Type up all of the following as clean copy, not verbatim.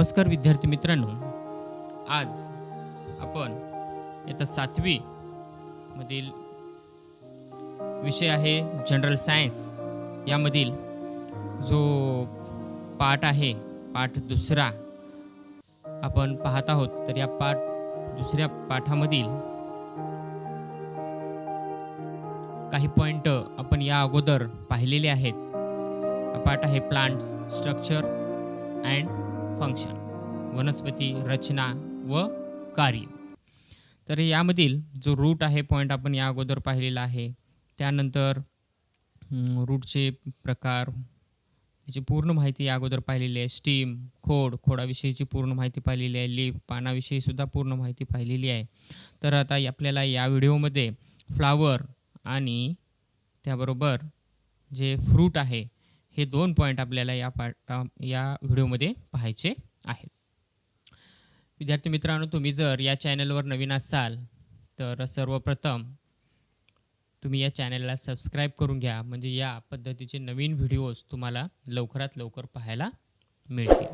नमस्कार विद्यार्थी मित्रांनो, आज आपण इयत्ता 7वी मधील विषय आहे जनरल सायन्स यामधील जो पाठ आहे पाठ दुसरा आपण पाहत आहोत। तर या दुसऱ्या पाठामधील काही पॉइंट आपण या अगोदर पाहिलेले आहेत। हा पाठ आहे प्लांट्स स्ट्रक्चर अँड फंक्शन, वनस्पती रचना व कार्य। तर यामधील जो रूट आहे पॉइंट आपण या अगोदर पाहिलेला आहे। त्यानंतर रूटचे प्रकार, त्याची पूर्ण माहिती या अगोदर पाहिलेली आहे। स्टीम, खोडाविषयीची पूर्ण माहिती पाहिलेली आहे। लीफ, पानाविषयी सुद्धा पूर्ण माहिती पाहिलेली आहे। तर आता आपल्याला या व्हिडिओमध्ये फ्लावर आणि त्याबरोबर जे फ्रूट आहे हे दोन पॉइंट आपल्याला या व्हिडिओमध्ये पाहायचे आहेत। विद्यार्थी मित्रांनो, तुम्ही जर या चॅनलवर नवीन असाल तर सर्वप्रथम तुम्ही या चॅनलला सबस्क्राईब करून घ्या, म्हणजे या पद्धतीचे नवीन व्हिडिओज तुम्हाला लवकरात लवकर पाहायला मिळतील।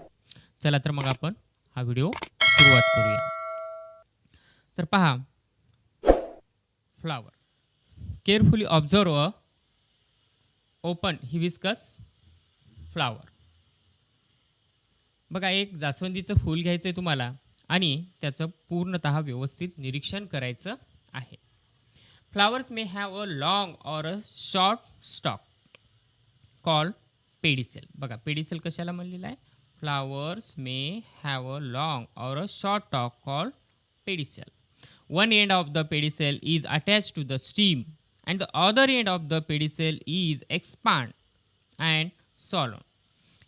चला तर मग आपण हा व्हिडिओ सुरुवात करूया। तर पहा, flower carefully observe open hibiscus flower. बघा, एक जास्वंदीचं फूल घ्यायचं आहे तुम्हाला आणि त्याचं पूर्णतः व्यवस्थित निरीक्षण करायचं आहे। Flowers may have a long or a short stalk called pedicel. बघा, पेडिसेल कशाला म्हणलेलं आहे? Flowers may have a long or a short stalk called pedicel. One end of the pedicel is attached to the stem and the other end of the pedicel is expand and swollen.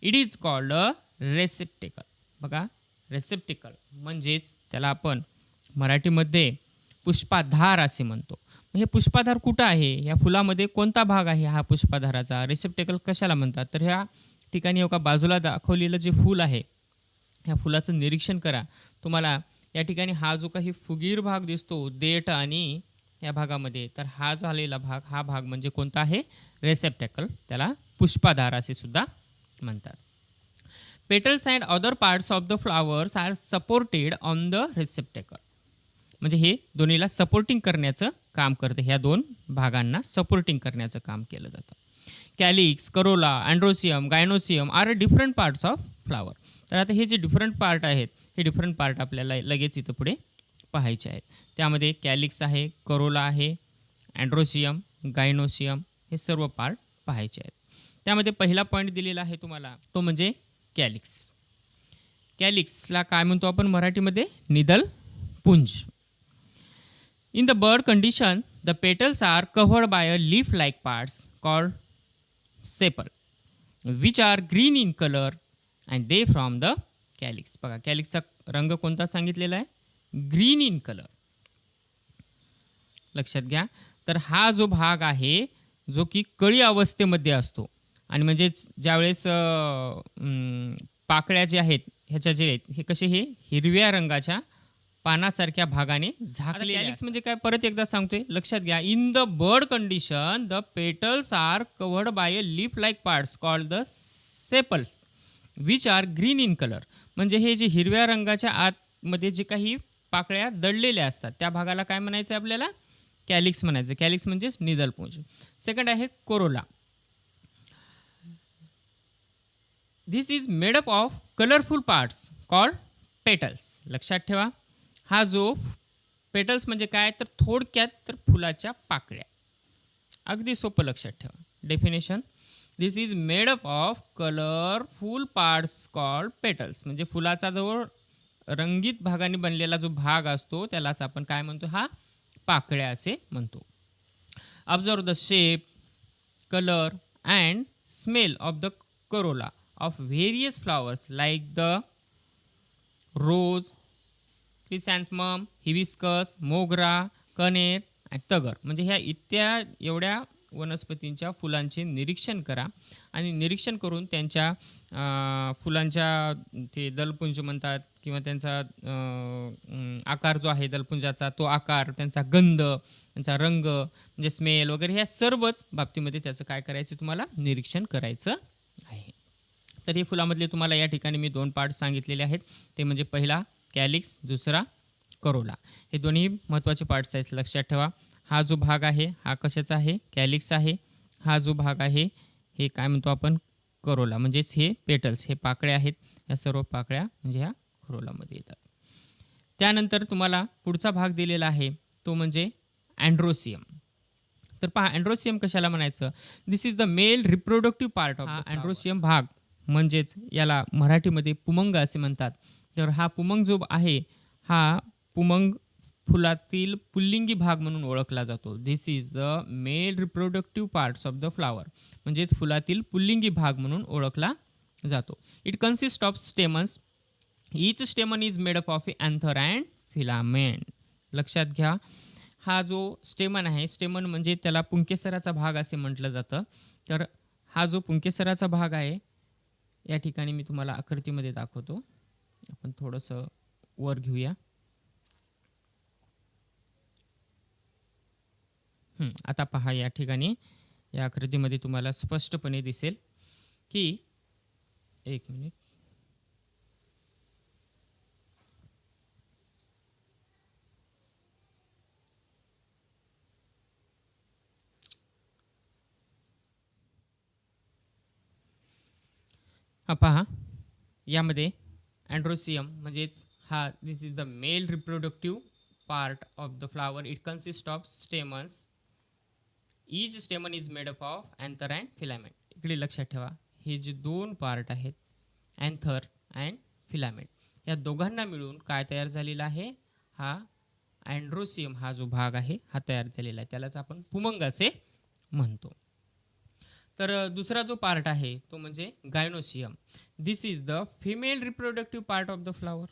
It is called a receptacle. बघा, receptacle म्हणजेच त्याला आपण मराठीमध्ये पुष्पाधार असे म्हणतो। हे पुष्पाधार कुठं आहे? या फुलामध्ये कोणता भाग आहे हा पुष्पाधाराचा? रिसेप्टेकल कशाला म्हणतात? तर ह्या ठिकाणी एका बाजूला दाखवलेलं जे फूल आहे ह्या फुलाचं निरीक्षण करा। तुम्हाला या ठिकाणी हा जो काही फुगीर भाग दिसतो देठ आणि या भागामध्ये, तर हा झालेला भाग, हा भाग म्हणजे कोणता आहे? रेसेप्टेकल, त्याला पुष्पाधार असे सुद्धा म्हणतात। Petals and other parts of the flowers are supported on the receptacle, म्हणजे हे दोन्हीला सपोर्टिंग करण्याचं काम करते। ह्या दोन भागांना सपोर्टिंग करण्याचं काम केलं जातं। Calyx, corolla, androecium, gynoecium are different parts of flower. तर आता हे जे डिफरंट पार्ट आहेत हे डिफरंट पार्ट आपल्याला लगेच इथं पुढे पाहायचे आहेत। त्यामध्ये कॅलिक्स आहे, करोला आहे, अँड्रोसियम, गायनोसियम हे सर्व पार्ट पाहायचे आहेत। त्यामध्ये पहिला पॉईंट दिलेला आहे तुम्हाला, तो म्हणजे कॅलिक्स। कॅलिक्सला काय म्हणतो आपण मराठीमध्ये? निदल पुंज। In the bud condition the petals are covered by a leaf like parts called sepal which are green in colour and they from the calyx. बघा, कॅलिक्सचा रंग कोणता सांगितलेला आहे? ग्रीन इन कलर, लक्षात घ्या। तर हा जो भाग आहे जो की कळी अवस्थेमध्ये असतो आणि म्हणजे ज्यावेळेस पाकळ्या जे आहेत ह्याच्या जे आहेत हे कसे, हे हिरव्या रंगाच्या पानासारख्या भागाने झाकलेले। कॅलिक्स म्हणजे काय? परत एकदा सांगतोय, लक्षात घ्या। In the bud condition the petals are covered by a leaf like parts called the sepals which are green in colour, म्हणजे हे जे हिरव्या रंगाच्या आतमध्ये जे काही पाकळ्या दडलेल्या असतात त्या भागाला काय म्हणायचं आपल्याला? कॅलिक्स म्हणायचं। कॅलिक्स म्हणजे निदलपुंज। सेकंड आहे Corolla. This is made up of colourful parts called petals. लक्षात ठेवा, हा जो पेटल्स म्हणजे काय? तर थोडक्यात तर फुलाच्या पाकळ्या। अगदी सोपं, लक्षात ठेवा definition. This is made up of colourful parts called petals, म्हणजे फुलाचा जो रंगीत भागाने बनलेला जो भाग असतो त्यालाच आपण काय म्हणतो? हा पाकळ्या असे म्हणतो। Observe the shape, colour and smell of the corolla of various flowers like the rose, chrysanthemum, hibiscus, mogra, kaner आणि तगर, म्हणजे ह्या एवढ्या वनस्पतींच्या फुलांचे निरीक्षण करा आणि निरीक्षण करून त्यांच्या फुलांच्या ते दलपुंज म्हणतात किंवा त्यांचा आकार जो आहे दलपुंजाचा तो आकार, त्यांचा गंध, त्यांचा रंग म्हणजे स्मेल वगैरे ह्या सर्वच बाबतीमध्ये त्याचं काय करायचं तुम्हाला निरीक्षण करायचं आहे। तर हे फुलामधले तुम्हाला या ठिकाणी मी 2 पार्ट सांगितलेले आहेत. ते म्हणजे पहिला कॅलिक्स, दुसरा करोला. हे दोन्ही महत्त्वाचे पार्ट्स आहेत, लक्षात ठेवा. हा जो भाग आहे हा कशाचा आहे? कॅलिक्स आहे. हा जो भाग आहे हे काय म्हणतो आपण? करोला. म्हणजेच हे पेटल्स, हे पाकळ्या आहेत. या सर्व पाकळ्या म्हणजे ह्या करोलामध्ये येतात. त्यानंतर तुम्हाला पुढचा भाग दिलेला आहे तो म्हणजे अँड्रोसियम. तर पहा, अँड्रोसियम कशाला म्हणायचं? This is the male reproductive part of androecium भाग, म्हणजेच याला मराठीमध्ये पुमंग असे म्हणतात. तर हा पुमंग जो आहे हा पुमंग फुलातील पुल्लिंगी भाग म्हणून ओळखला जातो. This is the male reproductive parts of the flower, म्हणजेच फुलातील पुल्लिंगी भाग म्हणून ओळखला जातो. It consist of stamens. Each stamen is made up of anther and filament. लक्षात घ्या, हा जो स्टेमन आहे, स्टेमन म्हणजे त्याला पुंकेसराचा भाग असे म्हटलं जातं. तर हा जो पुंकेसराचा भाग आहे, या ठिकाणी मी तुम्हाला आकृतीमध्ये दाखवतो. आपण थोडंसं वर घेऊया. आता पहा, या ठिकाणी या आकृतीमध्ये तुम्हाला स्पष्टपणे दिसेल की, एक मिनिट, पहा, यामध्ये अँड्रोसियम म्हणजेच हा, this is the male reproductive part of the flower. It consist of stamens. Each stamen is made up of anther and filament. इकडे लक्षात ठेवा, हे जे 2 पार्ट आहेत, अँथर अँड फिलामेंट, या दोघांना मिळून काय तयार झालेला आहे? हा अँड्रोसियम हा जो भाग आहे हा तयार झालेला आहे. त्यालाच आपण पुमंग असे म्हणतो. तर दुसरा जो पार्ट आहे तो म्हणजे gynoecium. This is the female reproductive part of the flower.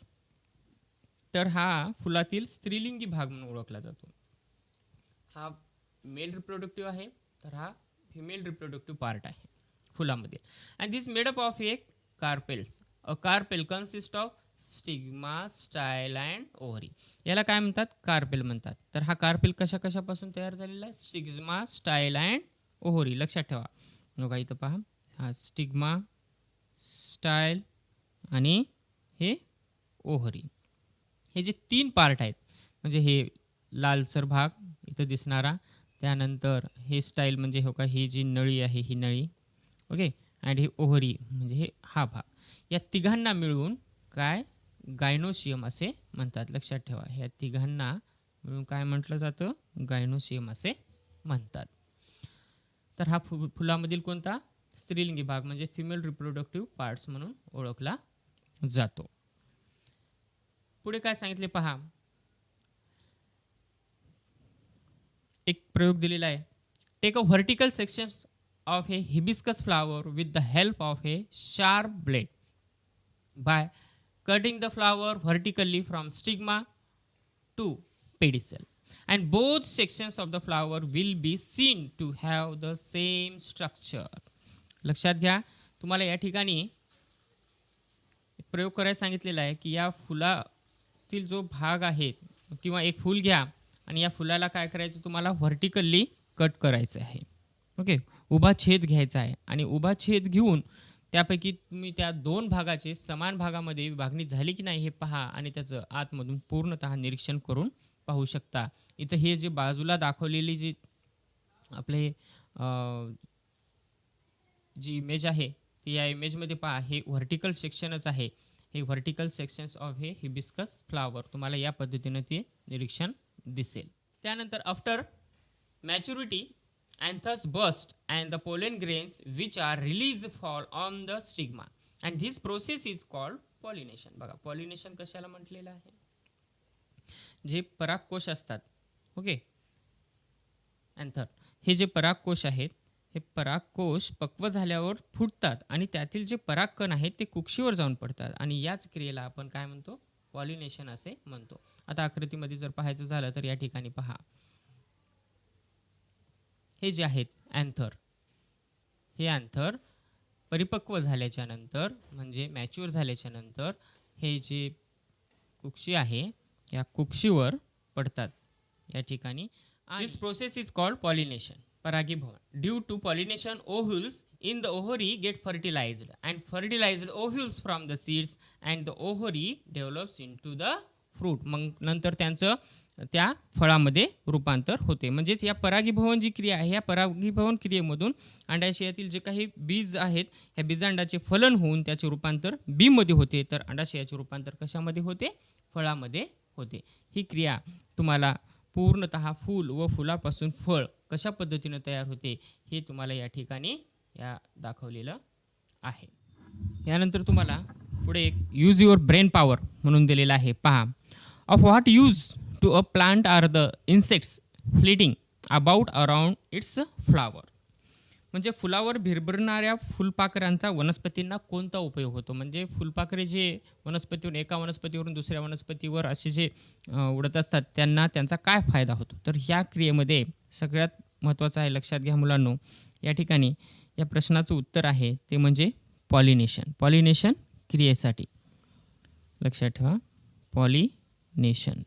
तर हा फुलातील स्त्रीलिंगी भाग म्हणून ओळखला जातो. हा मेल रिप्रोडक्टिव्ह आहे, तर हा फिमेल रिप्रोडक्टिव्ह पार्ट आहे फुलामध्ये. And this made up of a carpels. A carpel consist of stigma, style and ovary. याला काय म्हणतात? कार्पेल म्हणतात. तर हा कार्पेल कशा कशापासून तयार झालेला आहे? Stigma, style and ovary. लक्षात ठेवा. बघा इथं पहा, हा स्टिग्मा, स्टाईल आणि हे ओव्हरी, हे जे 3 पार्ट आहेत, म्हणजे हे लालसर भाग इथं दिसणारा, त्यानंतर हे स्टाईल म्हणजे हो का, ही जी नळी आहे ही नळी, ओके, आणि हे ओव्हरी म्हणजे हे हा भाग, या तिघांना मिळून काय गायनोसियम असे म्हणतात. लक्षात ठेवा, ह्या तिघांना मिळून काय म्हटलं जातं? गायनोसियम असे म्हणतात. तर हा फुलामधील कोणता? स्त्रीलिंगी भाग म्हणजे फिमेल रिप्रोडक्टिव्ह पार्ट्स म्हणून ओळखला जातो. पुढे काय सांगितले पहा, एक प्रयोग दिलेला आहे. Take a vertical sections of a hibiscus flower with the help of a sharp blade by cutting the flower vertically from stigma to pedicel, and both sections of the flower will be seen to have the same structure. लक्षात घ्या, तुम्हाला या ठिकाणी प्रयोग करायला सांगितलेला आहे की या फुलातील जो भाग आहे किंवा एक फूल घ्या आणि या फुलाला काय करायचं? तुम्हाला व्हर्टिकली कट करायचं आहे. ओके, उभा छेद घ्यायचा आहे आणि उभा छेद घेऊन त्यापैकी तुम्ही त्या 2 भागाचे समान भागामध्ये विभागणी झाली की नाही हे पहा आणि त्याचं आतमधून पूर्णतः निरीक्षण करून पाहू शकता. इथं हे जे बाजूला दाखवलेली जी आपले जी इमेज आहे ती, या इमेजमध्ये पहा, हे व्हर्टिकल सेक्शनच आहे. हे व्हर्टिकल सेक्शन्स ऑफ हे हिबिस्कस फ्लावर तुम्हाला या पद्धतीने ते निरीक्षण दिसेल. त्यानंतर after maturity, anthers burst and the pollen grains which are released fall on the stigma, and this process is called pollination. बघा, pollination कशाला म्हटलेलं आहे? जे परागकोश असतात, ओके, अँथर, हे जे परागकोश आहेत, हे परागकोश पक्व झाल्यावर फुटतात आणि त्यातील जे परागकण आहेत ते कुक्षीवर जाऊन पडतात आणि याच क्रियेला आपण काय म्हणतो? पॉलिनेशन असे म्हणतो. आता आकृतीमध्ये जर पाहायचं झालं तर या ठिकाणी पहा, हे जे आहेत अँथर, हे अँथर परिपक्व झाल्याच्या नंतर म्हणजे मॅच्युअर झाल्याच्या नंतर हे जे कुक्षी आहे या कुक्षीवर पडतात या ठिकाणी. This process is called pollination. परागीभवन. Due to pollination ovules in the ovary get fertilised and fertilised ovules from the seeds and the ovary develops into the fruit. मग नंतर त्यांचं त्या फळामध्ये रूपांतर होते. म्हणजेच या परागीभवन जी क्रिया आहे, या परागीभवन क्रियेमधून अंडाशयातील जे काही बीज आहेत, ह्या बीजांडाचे फलन होऊन त्याचे रूपांतर बीमध्ये होते, तर अंडाशयाचे रूपांतर कशामध्ये होते? फळामध्ये होते. ही क्रिया तुम्हाला पूर्णतः फूल व फुलापासून फळ कशा पद्धतीने तयार होते हे तुम्हाला या ठिकाणी दाखवलेलं आहे. यानंतर तुम्हाला पुढे एक यूज युअर ब्रेन पॉवर म्हणून दिलेला आहे. पहा, of what use to a plant are the insects flitting about around its flower. म्हणजे फुलावर भिरभिरणाऱ्या फुलपाखरांचा वनस्पतींना कोणता उपयोग होतो? म्हणजे फुलपाखरे जे वनस्पतीवरून एका वनस्पतीवरून दुसऱ्या वनस्पतीवर असे जे उडत असतात त्यांना त्यांचा काय फायदा होतो? तर ह्या क्रियेमध्ये सगळ्यात महत्त्वाचं आहे, लक्षात घ्या मुलांनो, या ठिकाणी या प्रश्नाचं उत्तर आहे ते म्हणजे पॉलिनेशन. पॉलिनेशन क्रियेसाठी लक्षात ठेवा, पॉलिनेशन.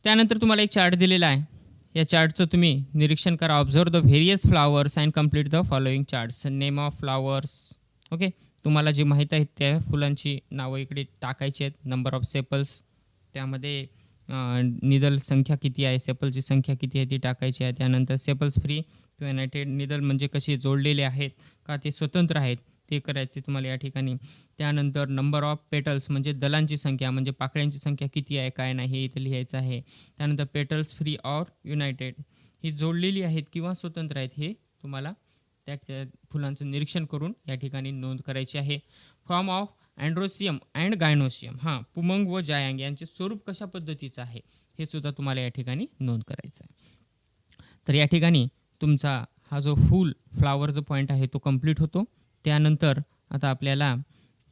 त्यानंतर तुम्हाला एक चार्ट दिलेला आहे. या चार्टचं तुम्ही निरीक्षण करा. Observe the various flowers and complete the following charts. Name of flowers. Okay, तुम्हाला जे माहीत आहेत त्या फुलांची नावं इकडे टाकायची आहेत. नंबर ऑफ सेपल्स, त्यामध्ये निदल संख्या किती आहे, सेपलची संख्या किती आहे ती टाकायची आहे. त्यानंतर सेपल्स फ्री टू युनायटेड, निदल म्हणजे कसे जोडलेले आहेत का ते स्वतंत्र आहेत ते करायचे तुम्हाला या ठिकाणी. त्यानंतर नंबर ऑफ पेटल्स म्हणजे दलांची संख्या, म्हणजे पाकळ्यांची संख्या किती आहे काय नाही हे इथं लिहायचं आहे. त्यानंतर पेटल्स फ्री ऑर युनायटेड, ही जोडलेली आहेत किंवा स्वतंत्र आहेत हे तुम्हाला त्या फुलांचं निरीक्षण करून या ठिकाणी नोंद करायची आहे. फॉर्म ऑफ अँड्रोसियम अँड गायनोसियम, हां, पुमंग व जायांग यांचे स्वरूप कशा पद्धतीचं आहे हे सुद्धा तुम्हाला या ठिकाणी नोंद करायचं आहे. तर या ठिकाणी तुमचा हा जो फ्लावर जो पॉईंट आहे तो कंप्लीट होतो. त्यानंतर आता आपल्याला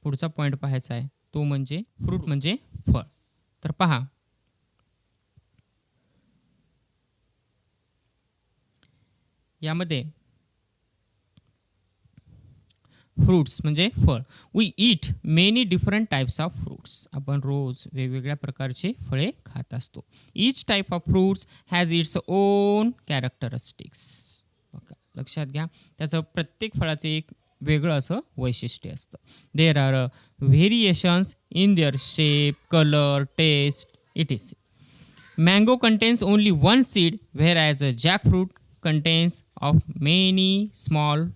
पुढचा पॉईंट पाहायचा आहे तो म्हणजे फ्रूट म्हणजे फळ. तर पहा, यामध्ये फ्रूट्स म्हणजे फळ. We eat many different types of fruits. आपण रोज वेगवेगळ्या प्रकारचे फळे खात असतो. Each type of fruits has its own characteristics. लक्षात घ्या, त्याचं प्रत्येक फळाचे एक वेगळं असं वैशिष्ट्य असतं. There are variations in their shape, colour, taste, it is. Mango contains only one seed, whereas a jackfruit contains of many small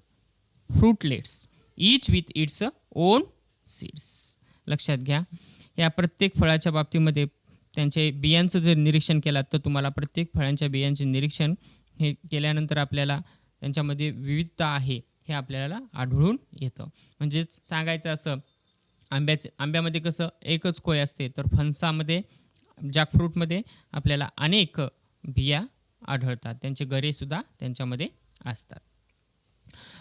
fruitlets, each with its own seeds. लक्षात घ्या, या प्रत्येक फळाच्या बाबतीमध्ये त्यांचे बियांचं जर निरीक्षण केलं तर तुम्हाला प्रत्येक फळांच्या बियांचे निरीक्षण हे केल्यानंतर आपल्याला त्यांच्यामध्ये विविधता आहे हे आपल्याला आढळून येतं. म्हणजे सांगायचं असं, आंब्यामध्ये कसं एकच कोय असते, तर फणसामध्ये, जॅकफ्रूटमध्ये आपल्याला अनेक बिया आढळतात, त्यांचे गरेसुद्धा त्यांच्यामध्ये असतात.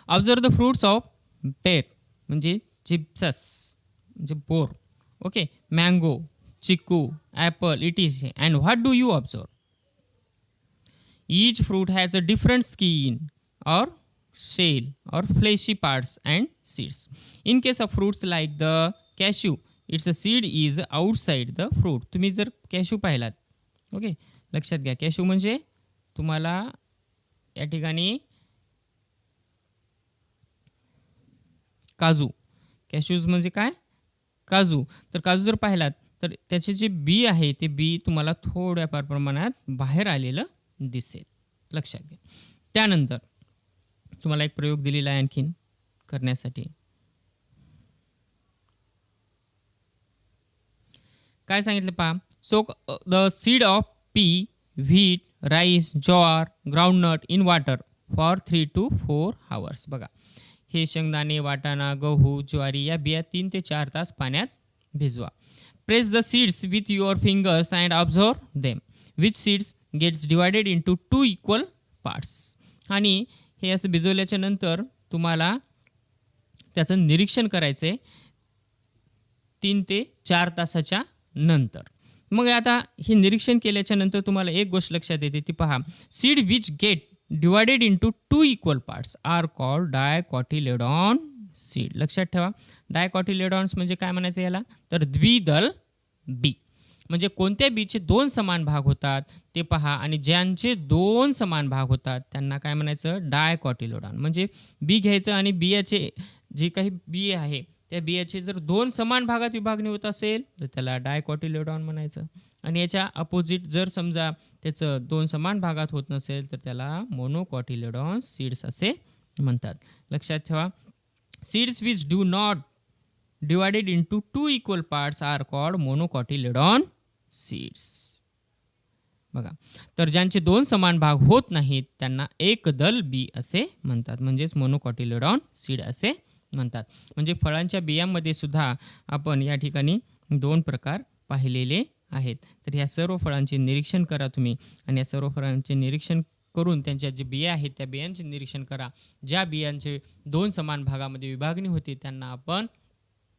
ऑब्झर्व द फ्रूट्स ऑफ पेर म्हणजे चिप्सस म्हणजे बोर. ओके, मँगो, चिकू, Apple, it is. And what do you observe? Each fruit has a different skin or shell or fleshy parts and seeds. In case of fruits like the cashew, its a seed is outside the fruit. तुम्ही जर cashew पाहिलात, okay, लक्षात घ्या, cashew म्हणजे तुम्हाला या ठिकाणी काजू, कॅशूज म्हणजे काय? काजू. तर काजू जर पाहिलात तर त्याचे जे बी आहे ते बी तुम्हाला थोड्याफार प्रमाणात बाहेर आलेलं दिसेल. लक्षात घ्या. त्यानंतर तुम्हाला एक प्रयोग दिलेला आहे आणखीन करण्यासाठी. काय सांगितलं पहा, soak the seed of P, wheat, rice, jowar, groundnut in water for 3 to 4 hours. बघा, हे शेंगदाणे, वाटाणा, गहू, ज्वारी या बिया 3 ते 4 तास पाण्यात भिजवा. Press the seeds with your fingers and observe them. Which seeds gets divided into 2 equal parts. आणि हे असं भिजवल्याच्या नंतर तुम्हाला त्याचं निरीक्षण करायचं आहे 3 ते 4 तासाच्या नंतर. मग आता हे निरीक्षण केल्याच्या नंतर तुम्हाला एक गोष्ट लक्षात येते ती पहा, seed which get divided into 2 equal parts are called dicotyledon seed. लक्षात ठेवा, डायकॉटिलेडॉन्स म्हणजे काय म्हणायचं याला, तर द्विदल बी. म्हणजे कोणत्या बीचे 2 समान भाग होतात ते पहा आणि ज्यांचे 2 समान भाग होतात त्यांना काय म्हणायचं डायकॉटिलेडॉन. म्हणजे बी घ्यायचं आणि बियाचे जे काही बी आहे त्या बियाचे जर 2 समान भागात विभागणी होत असेल तर त्याला डायकॉटिलेडॉन म्हणायचं आणि याच्या अपोजिट जर समजा त्याचं 2 समान भागात होत नसेल तर त्याला मोनोकॉटिलेडॉन सीड्स असे म्हणतात. लक्षात ठेवा, seeds which do not divided into 2 equal parts are called monocotyledon seeds. बघा, तर ज्यांचे 2 समान भाग होत नाहीत त्यांना एकदल बी असे म्हणतात, म्हणजेच मोनोकॉटिलेडॉन सीड असे म्हणतात. म्हणजे फळांच्या बियांमध्ये सुद्धा आपण या ठिकाणी 2 प्रकार पाहिलेले आहेत. तर ह्या सर्व फळांचे निरीक्षण करा तुम्ही आणि या सर्व फळांचे निरीक्षण करून त्यांच्या जे बिया आहेत त्या बियांचे निरीक्षण करा. ज्या बियांचे 2 समान भागामध्ये विभागणी होती त्यांना आपण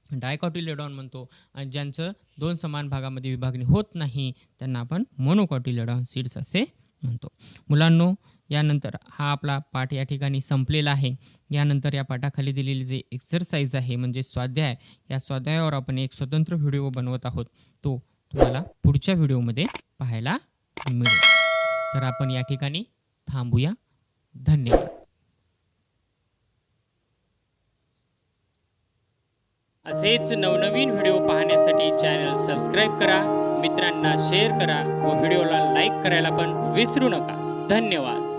डायकॉटिलेडॉन म्हणतो आणि ज्यांचं 2 समान भागामध्ये विभागणी होत नाही त्यांना आपण मोनोकॉटिलेडॉन सीड्स असे म्हणतो. मुलांनो, यानंतर हा आपला पाठ या ठिकाणी संपलेला आहे. यानंतर या पाठाखाली दिलेली जे एक्सरसाइज आहे म्हणजे स्वाध्याय, या स्वाध्यायावर आपण एक स्वतंत्र व्हिडिओ बनवत आहोत. तो तुम्हाला पुढच्या व्हिडिओमध्ये पाहायला मिळेल. तर आपण या ठिकाणी थांबूया. धन्यवाद. असेच नवनवीन व्हिडिओ पाहण्यासाठी चॅनल सबस्क्राईब करा, मित्रांना शेअर करा व व्हिडिओला लाईक करायला पण विसरू नका. धन्यवाद.